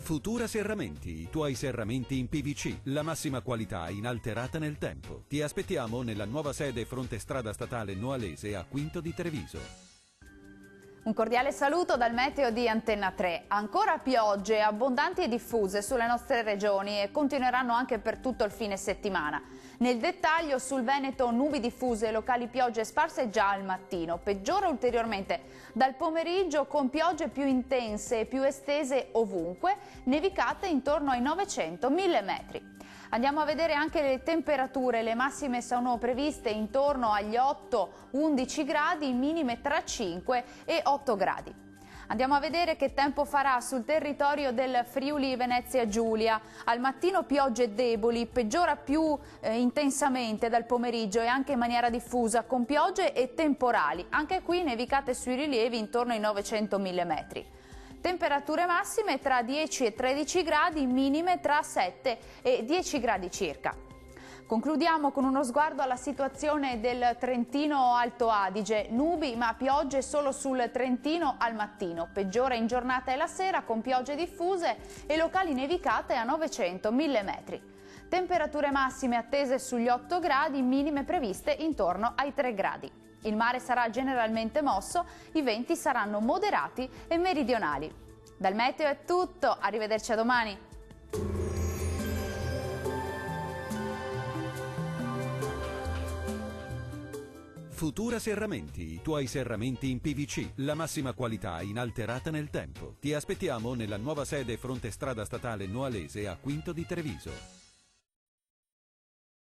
Futura Serramenti, i tuoi serramenti in PVC, la massima qualità inalterata nel tempo. Ti aspettiamo nella nuova sede fronte strada statale Noalese a Quinto di Treviso. Un cordiale saluto dal meteo di Antenna 3. Ancora piogge abbondanti e diffuse sulle nostre regioni e continueranno anche per tutto il fine settimana. Nel dettaglio, sul Veneto nubi diffuse e locali piogge sparse già al mattino. Peggiora ulteriormente dal pomeriggio con piogge più intense e più estese ovunque, nevicate intorno ai 900-1000 metri. Andiamo a vedere anche le temperature, le massime sono previste intorno agli 8-11 gradi, minime tra 5 e 8 gradi. Andiamo a vedere che tempo farà sul territorio del Friuli Venezia Giulia. Al mattino piogge deboli, peggiora più intensamente dal pomeriggio e anche in maniera diffusa con piogge e temporali. Anche qui nevicate sui rilievi intorno ai 900-1000 metri. Temperature massime tra 10 e 13 gradi, minime tra 7 e 10 gradi circa. Concludiamo con uno sguardo alla situazione del Trentino Alto Adige. Nubi ma piogge solo sul Trentino al mattino. Peggiora in giornata e la sera con piogge diffuse e locali nevicate a 900-1000 metri. Temperature massime attese sugli 8 gradi, minime previste intorno ai 3 gradi. Il mare sarà generalmente mosso, i venti saranno moderati e meridionali. Dal meteo è tutto, arrivederci a domani. Futura Serramenti, i tuoi serramenti in PVC, la massima qualità inalterata nel tempo. Ti aspettiamo nella nuova sede fronte strada statale Noalese a Quinto di Treviso.